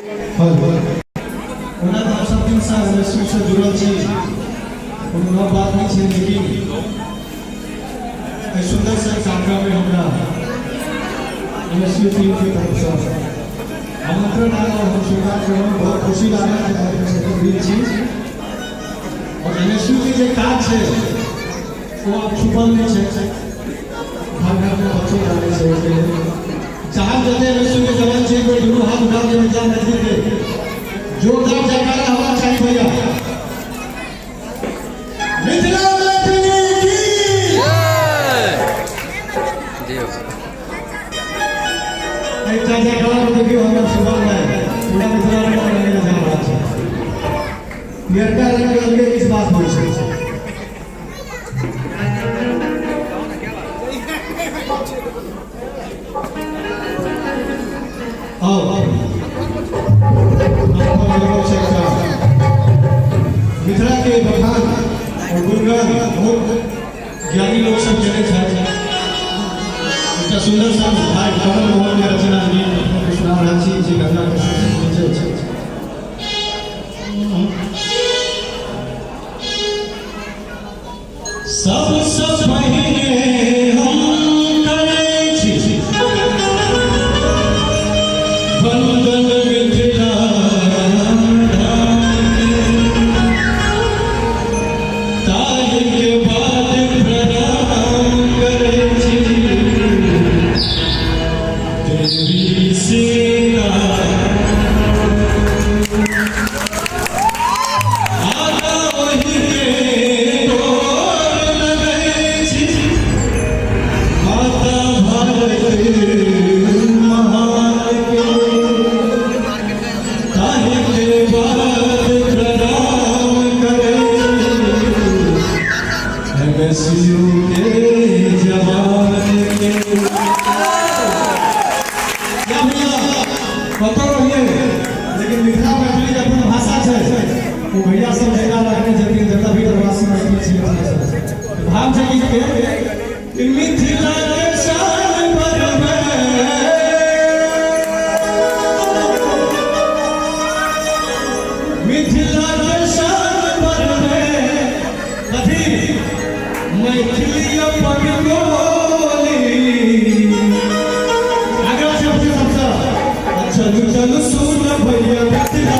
जुड़ल छी कोनो बात नहीं है, लेकिन सुंदर से कार्यक्रम में हमरा एमएसयू टीम की तरफ से आमंत्रण आया और हम स्वीकार कर रहे हैं। बहुत खुशी लगा और एमएसयू की जो काज है वो आप छुपल नहीं है, घर घर में बच्चे डाले से चाहे जते एमएसयू के जवान से कोई दोनों हाथ उठा के मैदान में थे जोरदार जयकारा होना चाहिए भैया। मिथिला मैथिली की एक जयकारा देखियो हम सुबह में पूरा मिथिला में लगने जा रहा है। पियरका रंग के अलगे किस बात हो छै मिथिला के बखान और गुणगान बहुत ज्ञानी लोग सब जने छाए एक सुंदर सा भाई कमल मोहन ने रचना की कृष्णा रांची जी गंगा कृष्ण सब महीने हम करे छी बंधन मिथिला ताई के बाद प्रणाम करे छी देवी सीता आगा वही के डोर लगे छी माता भारत महान के ताई के बाद प्रणाम करे एमएसयू के जवान के पता रहिए। लेकिन मिथिला मैथिली अपन भाषा है वो भैया सब जगह रखने जबकि जगह भी प्रवासी मैथिली छी भाव छै कि मिथिला के शान पर मिथिला के शान पर कथी मैथिली अपन बोली आगे से सबसे चलू चलू सुन भैया मिथिला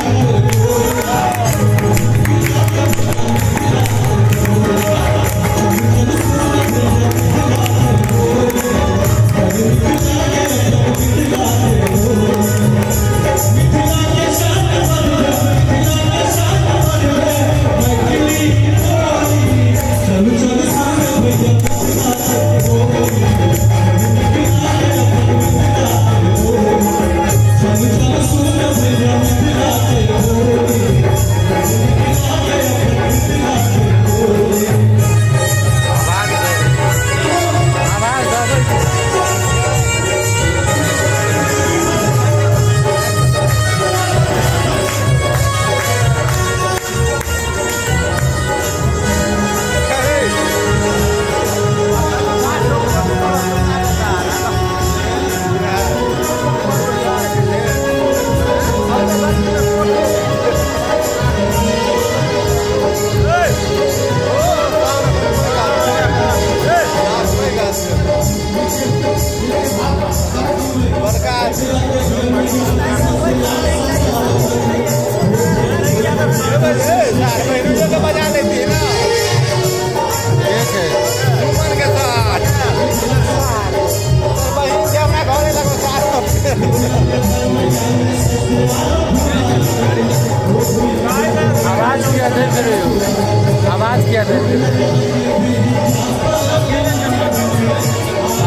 आवाज क्या देते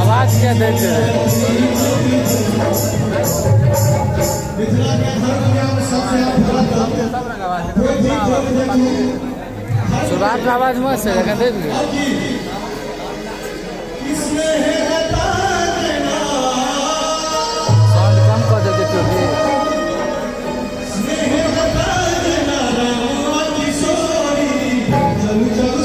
आवाज क्या देते शुरुआत में आवाज मस्त है लेकिन देख साउंड कम कर देते क्योंकि चलू चलू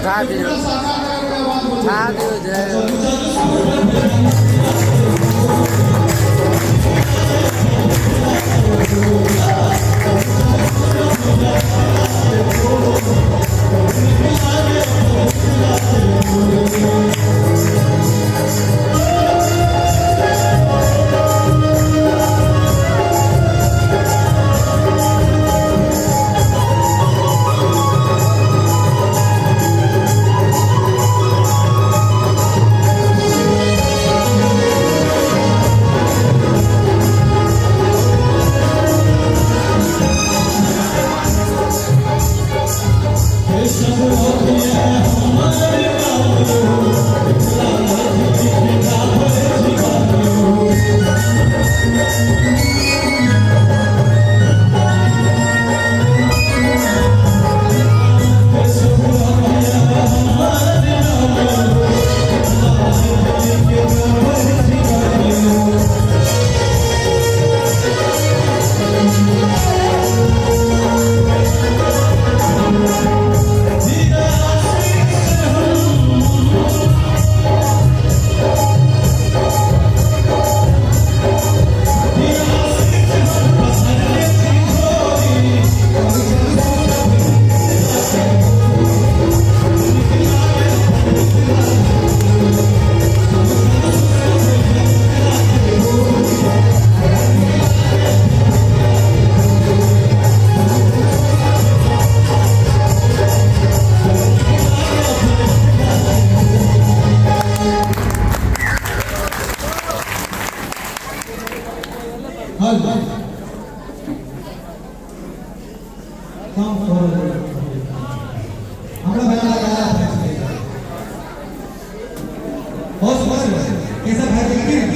उठा दियो जय আমরা